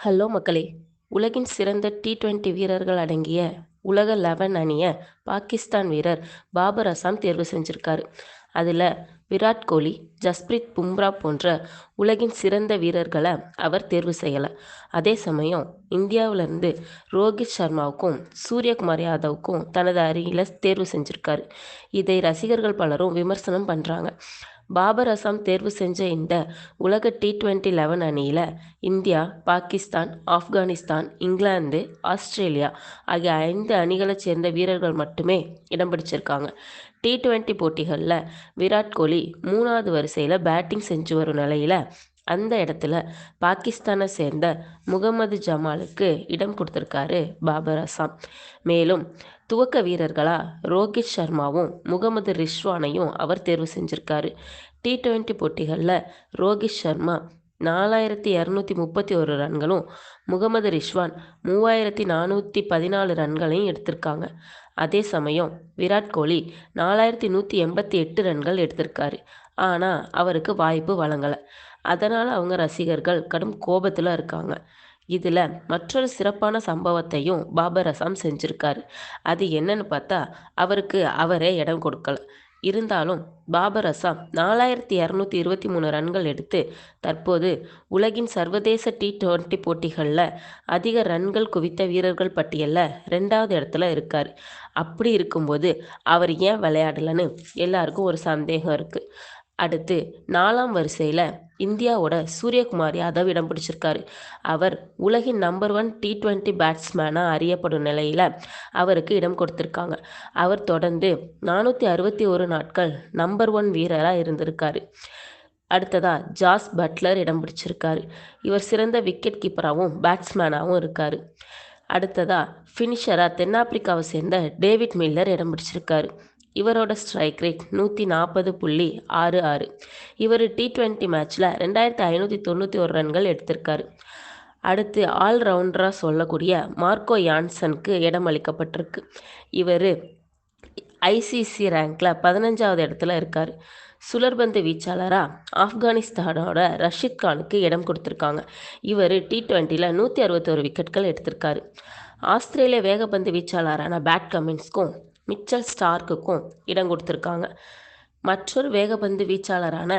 Hello மக்களே! உலகின் சிறந்த டி20 வீரர்கள் அடங்கிய உலக 11 அணிய பாகிஸ்தான் வீரர் பாபர் அசாம் தேர்வு செஞ்சிருக்காரு. அதில் விராட் கோலி, ஜஸ்பிரீத் பும்ரா போன்ற உலகின் சிறந்த வீரர்களை அவர் தேர்வு செய்யலை. அதே சமயம் இந்தியாவிலிருந்து ரோஹித் சர்மாவுக்கும் சூரியகுமார் யாதவுக்கும் தனது அணியில் தேர்வு செஞ்சிருக்காரு. இதை ரசிகர்கள் பலரும் விமர்சனம் பண்ணுறாங்க. பாபர் அசாம் தேர்வு செஞ்ச இந்த உலக டி20 அணியில் இந்தியா, பாகிஸ்தான், ஆப்கானிஸ்தான், இங்கிலாந்து, ஆஸ்திரேலியா ஆகிய 5 அணிகளைச் சேர்ந்த வீரர்கள் மட்டுமே இடம் பிடிச்சிருக்காங்க. டி20 போட்டிகளில் விராட் கோலி 3வது வரிசையில் பேட்டிங் செஞ்சு வரும் நிலையில் அந்த இடத்துல பாகிஸ்தானை சேர்ந்த முகமது ஜமாலுக்கு இடம் கொடுத்துருக்காரு பாபர் அசாம். மேலும் துவக்க வீரர்களாக ரோஹித் சர்மாவும் முகமது ரிஷ்வானையும் அவர் தேர்வு செஞ்சுருக்காரு. டி20 போட்டிகளில் ரோஹித் சர்மா 4231 ரன்களும், முகமது ரிஷ்வான் 3414 ரன்களையும் எடுத்திருக்காங்க. அதே சமயம் விராட் கோலி 4188 ரன்கள் எடுத்திருக்காரு. ஆனால் அவருக்கு வாய்ப்பு வழங்கலை. அதனால் அவங்க ரசிகர்கள் கடும் கோபத்தில் இருக்காங்க. இதில் மற்றொரு சிறப்பான சம்பவத்தையும் பாபர் அசாம் செஞ்சுருக்காரு. அது என்னன்னு பார்த்தா, அவருக்கு அவரே இடம் கொடுக்கல. இருந்தாலும் பாபர் அசாம் 4223 ரன்கள் எடுத்து தற்போது உலகின் சர்வதேச டி20 போட்டிகளில் அதிக ரன்கள் குவித்த வீரர்கள் பட்டியலில் 2வது இடத்துல இருக்கார். அப்படி இருக்கும்போது அவர் ஏன் விளையாடலைன்னு எல்லாருக்கும் ஒரு சந்தேகம் இருக்குது. அடுத்து 4ஆம் வரிசையில் இந்தியாவோட சூரியகுமார் யாதவ் இடம் பிடிச்சிருக்காரு. அவர் உலகின் நம்பர் 1 டி20 பேட்ஸ்மேனாக அறியப்படும் நிலையில் அவருக்கு இடம் கொடுத்துருக்காங்க. அவர் தொடர்ந்து 461 நாட்கள் நம்பர் 1 வீரராக இருந்திருக்காரு. அடுத்ததாக ஜாஸ் பட்லர் இடம் பிடிச்சிருக்காரு. இவர் சிறந்த விக்கெட் கீப்பராகவும் பேட்ஸ்மேனாகவும் இருக்கார். அடுத்ததாக ஃபினிஷராக தென்னாப்பிரிக்காவை சேர்ந்த டேவிட் மில்லர் இடம் பிடிச்சிருக்காரு. இவரோட ஸ்ட்ரைக் ரேட் 140.66. இவர் டி20 மேட்ச்சில் 2591 ரன்கள் எடுத்திருக்காரு. அடுத்து ஆல்ரவுண்டராக சொல்லக்கூடிய மார்க்கோ யான்சனுக்கு இடம் அளிக்கப்பட்டிருக்கு. இவர் ஐசிசி ரேங்கில் 15வது இடத்துல இருக்கார். சுழற்பந்து வீச்சாளராக ஆப்கானிஸ்தானோட ரஷீத் கானுக்கு இடம் கொடுத்துருக்காங்க. இவர் டி20யில் 161 விக்கெட்கள் எடுத்திருக்காரு. ஆஸ்திரேலிய வேகப்பந்து வீச்சாளரான பேட் கமின்ஸ்க்கும் மிச்சல் ஸ்டார்க்குக்கும் இடம் கொடுத்துருக்காங்க. மற்றொரு வேகப்பந்து வீச்சாளரான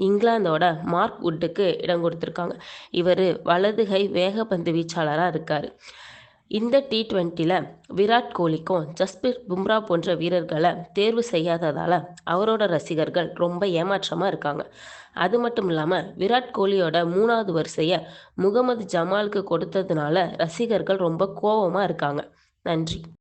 இங்கிலாந்தோட மார்க் வுட்டுக்கு இடம் கொடுத்துருக்காங்க. இவர் வலதுகை வேகப்பந்து வீச்சாளராக இருக்கார். இந்த டி20யில் விராட் கோலிக்கும் ஜஸ்பிரீத் பும்ரா போன்ற வீரர்களை தேர்வு செய்யாததால் அவரோட ரசிகர்கள் ரொம்ப ஏமாற்றமாக இருக்காங்க. அது மட்டும் இல்லாமல் விராட் கோலியோட 3வது வரிசையை முகமது ஜமாலுக்கு கொடுத்ததுனால ரசிகர்கள் ரொம்ப கோபமாக இருக்காங்க. நன்றி.